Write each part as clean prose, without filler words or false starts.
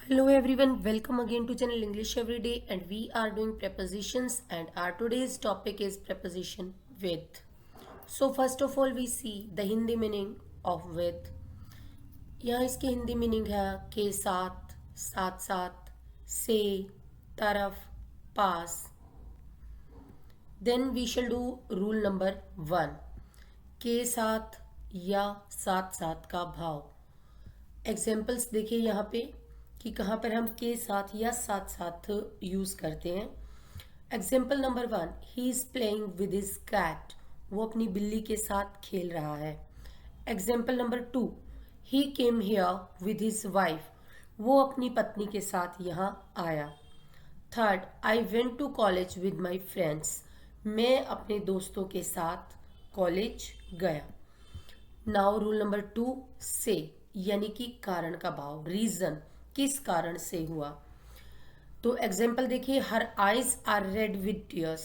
Hello everyone, welcome again to channel English Everyday and we are doing prepositions and our today's topic is preposition with. So first of all we see the Hindi meaning of with. यहाँ इसकी Hindi meaning है के साथ, साथ साथ, से, तरफ, पास. Then we shall do rule number 1. के साथ या साथ साथ का भाव. एग्जाम्पल्स देखिए यहाँ पे कि कहाँ पर हम के साथ या साथ साथ यूज करते हैं. Example number 1, he is playing with his cat. वो अपनी बिल्ली के साथ खेल रहा है. Example number 2, he came here with his wife. वो अपनी पत्नी के साथ यहाँ आया. Third, I went to college with my friends. मैं अपने दोस्तों के साथ कॉलेज गया. नाउ रूल नंबर 2, से यानी कि कारण का भाव, रीजन, किस कारण से हुआ. तो एग्जाम्पल देखिए, her eyes are red with tears.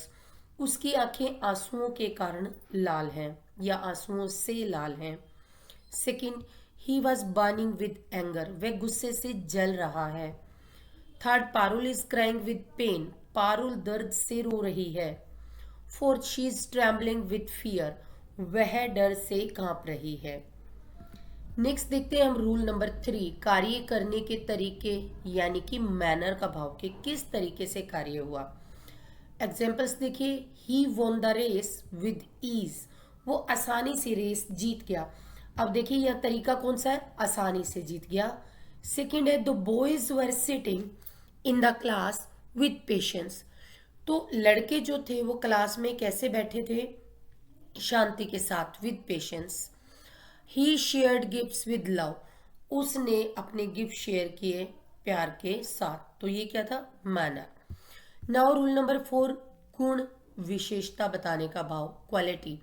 उसकी आंखें आंसुओं के कारण लाल हैं या आंसुओं से लाल हैं. Second, he was burning with anger. वह गुस्से से जल रहा है. Third, Parul is crying with pain. Parul दर्द से रो रही है. Fourth, she is trembling with fear. वह डर से कांप रही है. नेक्स्ट देखते हैं हम रूल नंबर 3, कार्य करने के तरीके यानी कि मैनर का भाव, के किस तरीके से कार्य हुआ. एग्जाम्पल्स देखिए, he won the race with ease. वो आसानी से रेस जीत गया. अब देखिए यह तरीका कौन सा है, आसानी से जीत गया. सेकेंड है, the boys were sitting in the class with patience. तो लड़के जो थे वो क्लास में कैसे बैठे थे, शांति के साथ, with patience. He shared gifts with love. उसने अपने गिफ्ट शेयर किए प्यार के साथ. तो ये क्या था, मैनर. नाउ रूल नंबर 4, गुण विशेषता बताने का भाव, क्वालिटी.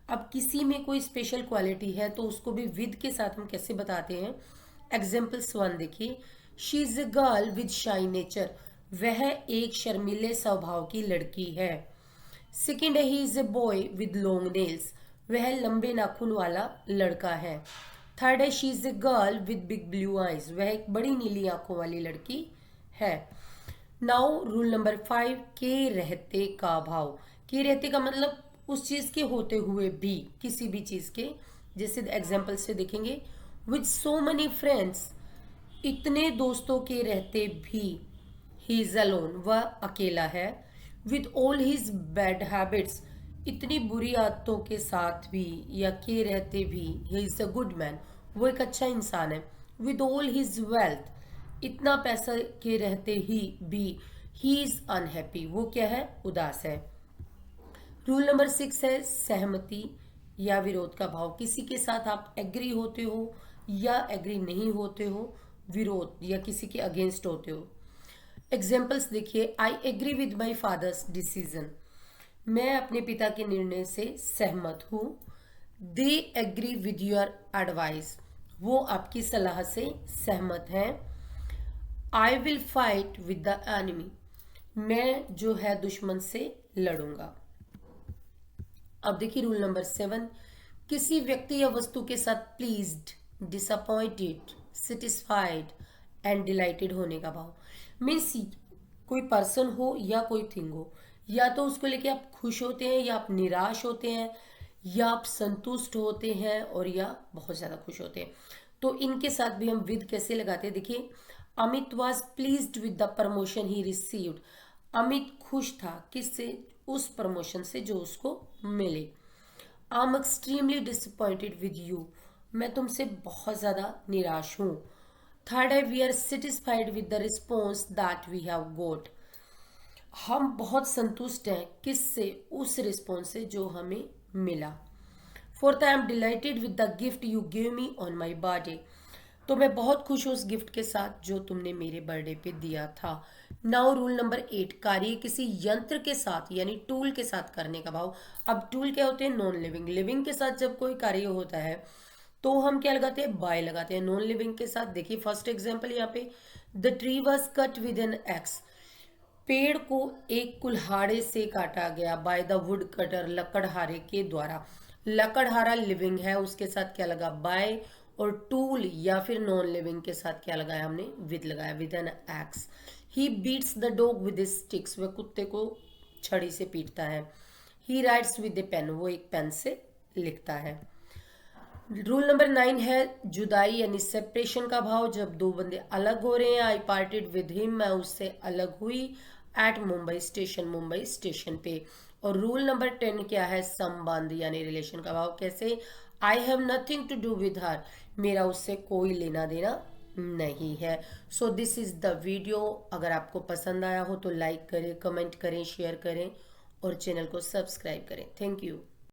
अब किसी में कोई स्पेशल क्वालिटी है तो उसको भी विद के साथ हम कैसे बताते हैं. एग्जाम्पल्स 1 देखिए, she is a girl with शाई नेचर. वह एक शर्मीले स्वभाव की लड़की है. सेकेंड है, he is a boy with long nails. वह लंबे नाखून वाला लड़का है. थर्ड है, she is a girl with big blue eyes. वह एक बड़ी नीली आंखों वाली लड़की है. नाउ रूल नंबर 5, के रहते का भाव. के रहते का मतलब उस चीज के होते हुए भी, किसी भी चीज के. जैसे एग्जाम्पल से देखेंगे, विद सो मेनी फ्रेंड्स. इतने दोस्तों के रहते भी. He is alone. वह अकेला है. With all his bad habits. इतनी बुरी आदतों के साथ भी या के रहते भी, he is a good man. वो एक अच्छा इंसान है. With all his wealth. इतना पैसा के रहते ही भी, ही इज अनहैप्पी. वो क्या है, उदास है. रूल नंबर 6 है, सहमति या विरोध का भाव. किसी के साथ आप एग्री होते हो या एग्री नहीं होते हो, विरोध या किसी के अगेंस्ट होते हो. एग्जाम्पल्स देखिए, I agree with my father's decision. मैं अपने पिता के निर्णय से सहमत हूं. They agree with your advice. वो आपकी सलाह से सहमत हैं. I will fight with the enemy. मैं जो है दुश्मन से लड़ूंगा. अब देखिए रूल नंबर 7, किसी व्यक्ति या वस्तु के साथ pleased, disappointed, satisfied and dilated होने का भाव. मीन्स कोई पर्सन हो या कोई थिंग हो, या तो उसको लेके आप खुश होते हैं या आप निराश होते हैं या आप संतुष्ट होते हैं और या बहुत ज्यादा खुश होते हैं. तो इनके साथ भी हम विद कैसे लगाते हैं. देखिए, Amit was pleased with the promotion he received. Amit खुश था किससे, उस प्रमोशन से जो उसको मिले. I am extremely disappointed with you. मैं तुमसे बहुत ज्यादा निराश हूं. थर्ड है, we are satisfied with the response that we have got. हम बहुत संतुष्ट हैं किससे, उस रिस्पॉन्स से जो हमें मिला. Fourth, I am delighted with the gift you give me on my birthday. तो मैं बहुत खुश हूं उस गिफ्ट के साथ जो तुमने मेरे बर्थडे पे दिया था. नाउ रूल नंबर 8, कार्य किसी यंत्र के साथ यानी टूल के साथ करने का भाव. अब टूल क्या होते हैं, नॉन लिविंग. लिविंग के साथ जब कोई कार्य होता है तो हम क्या लगाते हैं, बाय लगाते हैं. नॉन लिविंग के साथ देखिए, फर्स्ट एग्जाम्पल यहाँ पे, the tree was cut with an axe. पेड़ को एक कुल्हाड़े से काटा गया. बाय द वुड कटर, लकड़हारे के द्वारा. लकड़हारा लिविंग है, उसके साथ क्या लगा, बाय, और टूल या फिर नॉन लिविंग के साथ क्या लगाया हमने, विद लगाया, with an axe. He beats the dog with sticks, वह कुत्ते को छड़ी से पीटता है। He writes with a pen, वो एक पेन से लिखता है। रूल नंबर 9 है जुदाई यानी सेपरेशन का भाव, जब दो बंदे अलग हो रहे हैं। आई पार्टेड विद हिम, मैं उससे अलग हुई। At Mumbai station, Mumbai station पे। और रूल नंबर 10 क्या है, संबंध यानी रिलेशन का भाव, कैसे, I have nothing to do with her, मेरा उससे कोई लेना देना नहीं है। So this is the video. अगर आपको पसंद आया हो तो लाइक करें, कमेंट करें, शेयर करें और चैनल को सब्सक्राइब करें। Thank you.